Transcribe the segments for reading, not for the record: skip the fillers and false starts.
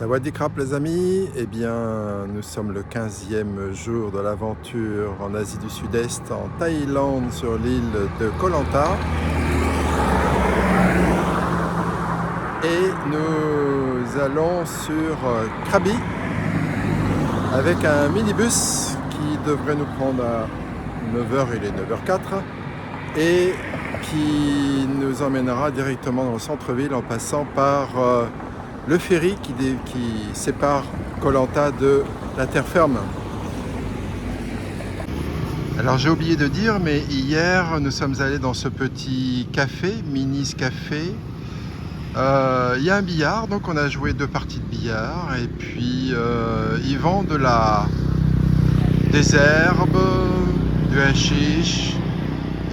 Sawadee krap les amis, eh bien nous sommes le 15e jour de l'aventure en Asie du Sud-Est, en Thaïlande, sur l'île de Koh Lanta. Et nous allons sur Krabi avec un minibus qui devrait nous prendre à 9h, il est 9h04, et qui nous emmènera directement dans le centre-ville en passant par le ferry qui sépare Koh Lanta de la terre ferme. Alors j'ai oublié de dire, mais hier nous sommes allés dans ce petit café, Minis Café. Il y a un billard, donc on a joué 2 parties de billard, et puis ils vendent des herbes, du hashish,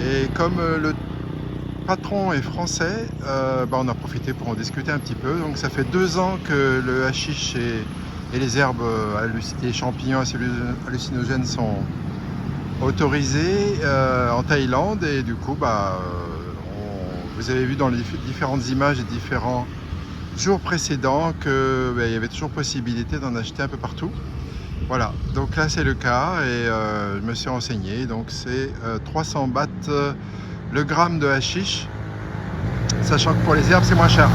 et comme le patron est français, on a profité pour en discuter un petit peu. Donc ça fait 2 ans que le hashish et les herbes, les champignons hallucinogènes sont autorisés en Thaïlande, et du coup vous avez vu dans les différentes images et différents jours précédents qu'il y avait toujours possibilité d'en acheter un peu partout. Voilà, donc là c'est le cas, et je me suis renseigné, donc c'est 300 bahts le gramme de hashish, sachant que pour les herbes c'est moins cher.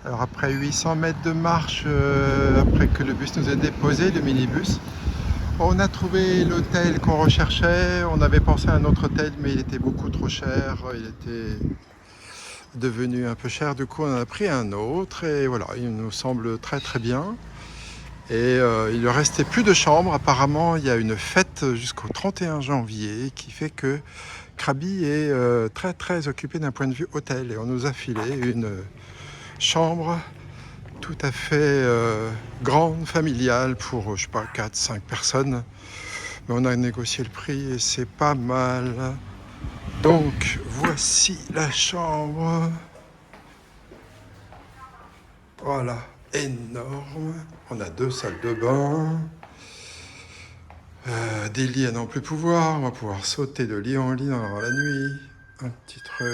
Alors après 800 mètres de marche, après que le bus nous ait déposé, le minibus, on a trouvé l'hôtel qu'on recherchait. On avait pensé à un autre hôtel, mais il était beaucoup trop cher. Il était devenu un peu cher, du coup on en a pris un autre et voilà, il nous semble très très bien. Et il ne restait plus de chambres. Apparemment, il y a une fête jusqu'au 31 janvier qui fait que Krabi est très très occupé d'un point de vue hôtel. Et on nous a filé une chambre tout à fait grande, familiale pour, je sais pas, 4-5 personnes. Mais on a négocié le prix et c'est pas mal. Donc, voici la chambre. Voilà, énorme. On a 2 salles de bain. Des lits à n'en plus pouvoir. On va pouvoir sauter de lit en lit dans la nuit. Un petit truc.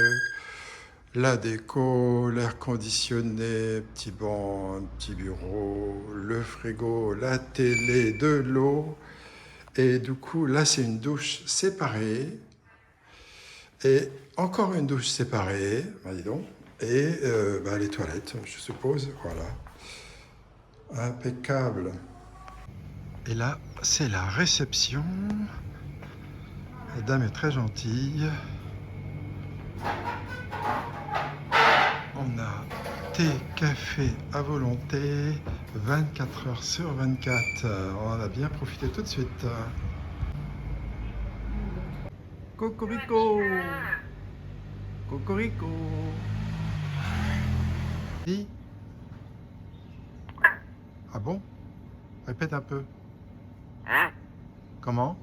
La déco, l'air conditionné, petit banc, un petit bureau, le frigo, la télé, de l'eau. Et du coup, là, c'est une douche séparée. Et encore une douche séparée. Bah, dis donc. Et les toilettes, je suppose. Voilà. Impeccable. Et là, c'est la réception. La dame est très gentille. On a thé, café à volonté, 24 heures sur 24. On en a bien profité tout de suite. Cocorico! Cocorico! Oui. Ah bon? Répète un peu. Comment?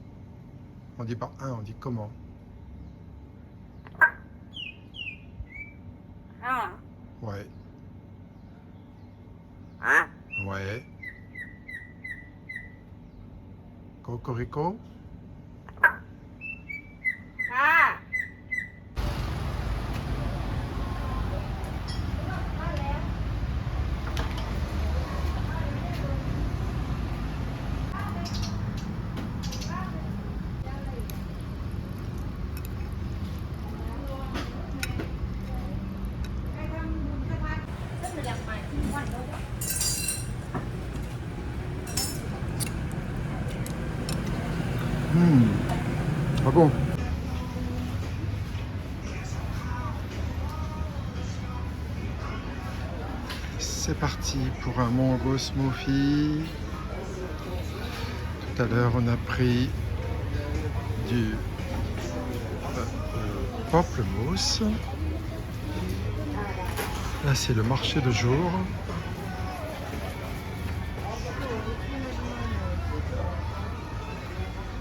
On dit pas un, on dit comment? Ouais. Ouais. Cocorico? Ah bon? C'est parti pour un mango smoothie. Tout à l'heure, on a pris du pamplemousse. Là, c'est le marché de jour.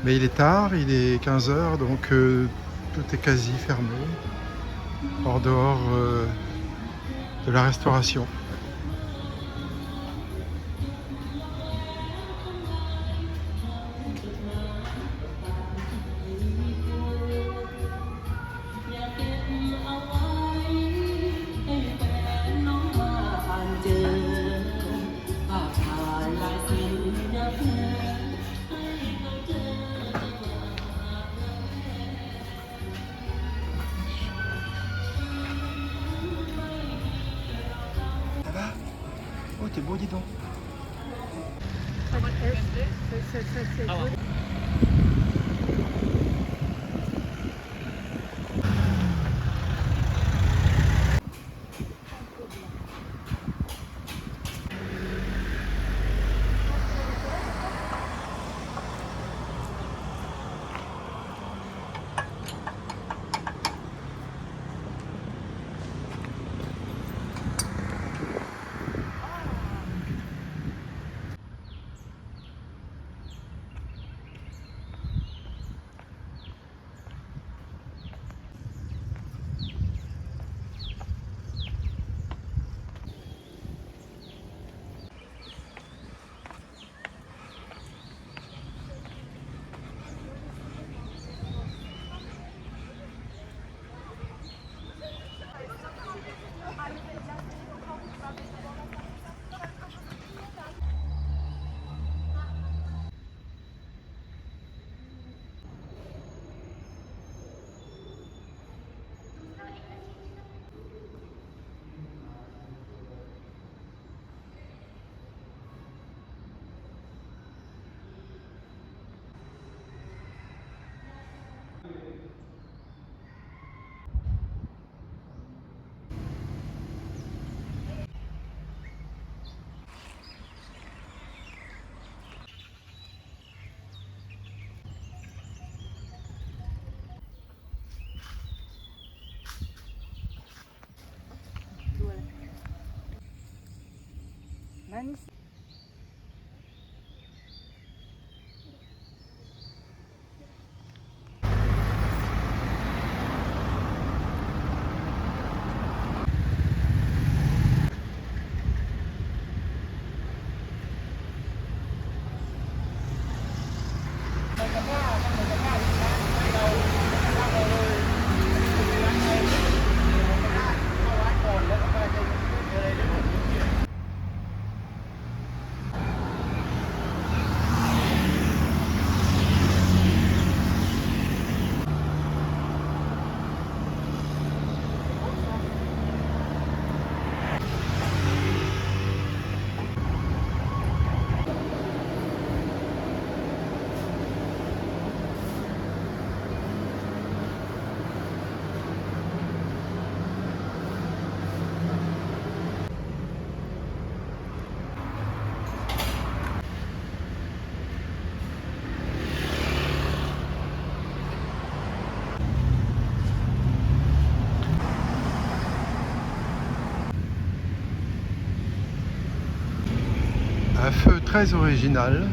Mais il est tard, il est 15 h, donc tout est quasi fermé, hors dehors de la restauration. Oh, t'es beau, dis donc. Un feu très original.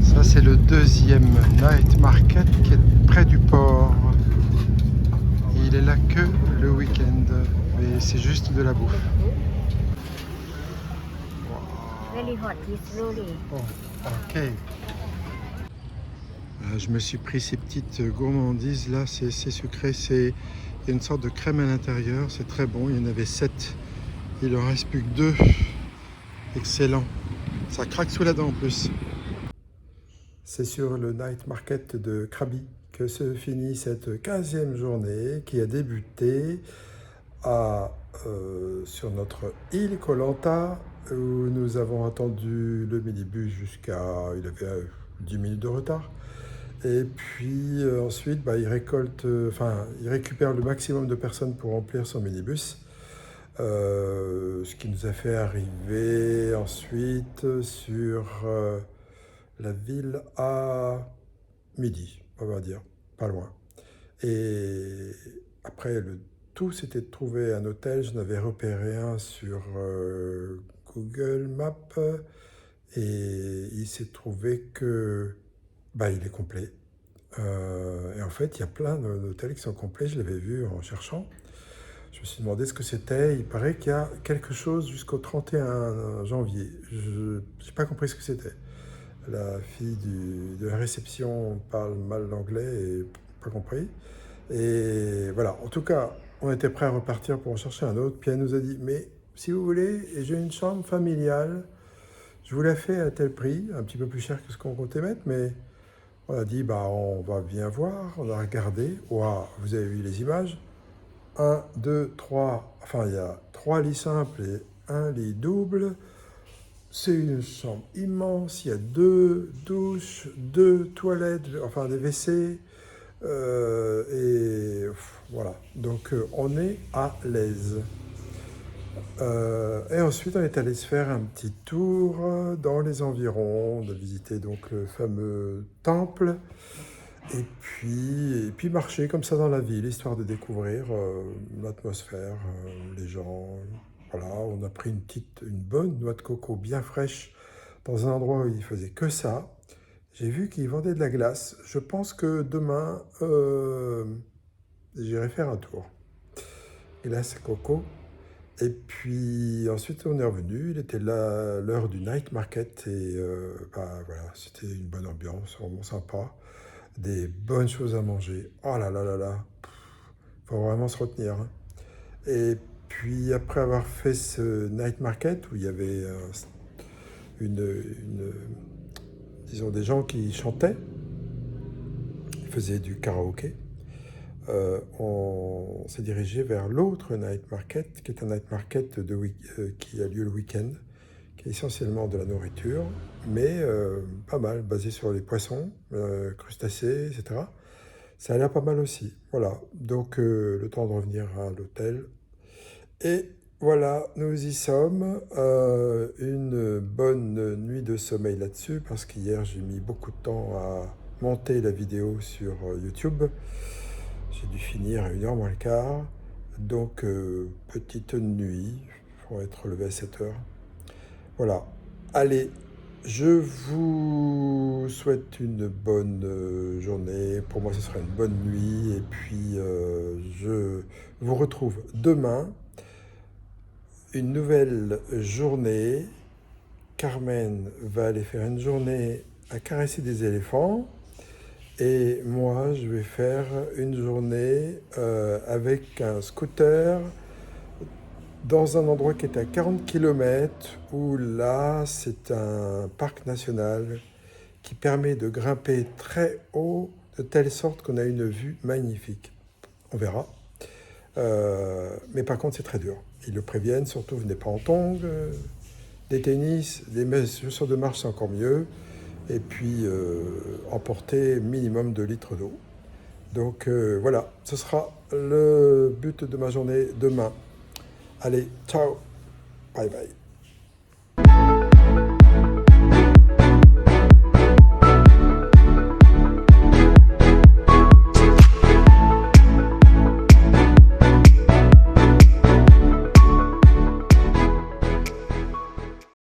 Ça c'est le deuxième night market qui est près du port. Il est là que le week-end, mais c'est juste de la bouffe. Very hot, it's really. Oh, ok. Je me suis pris ces petites gourmandises là, c'est sucré, il y a une sorte de crème à l'intérieur, c'est très bon, il y en avait 7, il en reste plus que 2. Excellent, ça craque sous la dent en plus. C'est sur le night market de Krabi que se finit cette 15e journée qui a débuté sur notre île Koh Lanta où nous avons attendu le minibus il avait 10 minutes de retard. Et puis ensuite, il récupère le maximum de personnes pour remplir son minibus. Ce qui nous a fait arriver ensuite sur la ville à midi, on va dire, pas loin. Et après, le tout, c'était de trouver un hôtel. Je n'avais repéré un sur Google Maps et il s'est trouvé que il est complet. Et en fait, il y a plein d'hôtels qui sont complets. Je l'avais vu en cherchant. Je me suis demandé ce que c'était. Il paraît qu'il y a quelque chose jusqu'au 31 janvier. Je n'ai pas compris ce que c'était. La fille de la réception parle mal l'anglais et pas compris. Et voilà, en tout cas, on était prêt à repartir pour en chercher un autre. Puis elle nous a dit, mais si vous voulez, j'ai une chambre familiale. Je vous l'ai fait à tel prix, un petit peu plus cher que ce qu'on comptait mettre, mais on a dit, bah, on va bien voir, on a regardé. Waouh, vous avez vu les images. Un, deux, trois, enfin, il y a 3 lits simples et un lit double. C'est une chambre immense, il y a 2 douches, 2 toilettes, enfin des WC, et voilà. Donc on est à l'aise. Et ensuite on est allé se faire un petit tour dans les environs, on a visité donc le fameux temple, et puis marcher comme ça dans la ville, histoire de découvrir l'atmosphère, les gens. Voilà, on a pris une bonne noix de coco bien fraîche dans un endroit où il faisait que ça. J'ai vu qu'ils vendaient de la glace. Je pense que demain, j'irai faire un tour. Glace coco. Et puis ensuite, on est revenu. Il était là l'heure du night market. Et bah, voilà, c'était une bonne ambiance, vraiment sympa. Des bonnes choses à manger. Oh là là là là. Faut vraiment se retenir, hein. Et puis après avoir fait ce night market où il y avait disons des gens qui chantaient, faisaient du karaoké, on s'est dirigé vers l'autre night market, qui est un night market qui a lieu le week-end, qui est essentiellement de la nourriture, mais pas mal, basé sur les poissons, crustacés, etc. Ça a l'air pas mal aussi. Voilà, donc le temps de revenir à l'hôtel. Et voilà, nous y sommes. Une bonne nuit de sommeil là-dessus, parce qu'hier j'ai mis beaucoup de temps à monter la vidéo sur YouTube. J'ai dû finir à 1h moins le quart. Donc, petite nuit, il faut être levé à 7h. Voilà. Allez, je vous souhaite une bonne journée. Pour moi, ce sera une bonne nuit. Et puis, je vous retrouve demain. Une nouvelle journée. Carmen va aller faire une journée à caresser des éléphants. Et moi, je vais faire une journée avec un scooter dans un endroit qui est à 40 km, où là, c'est un parc national qui permet de grimper très haut, de telle sorte qu'on a une vue magnifique. On verra. Mais par contre, c'est très dur. Ils le préviennent, surtout, venez pas en tongs, des tennis, des chaussures de marche, c'est encore mieux. Et puis emporter minimum 2 litres d'eau. Donc voilà, ce sera le but de ma journée demain. Allez, ciao, bye bye.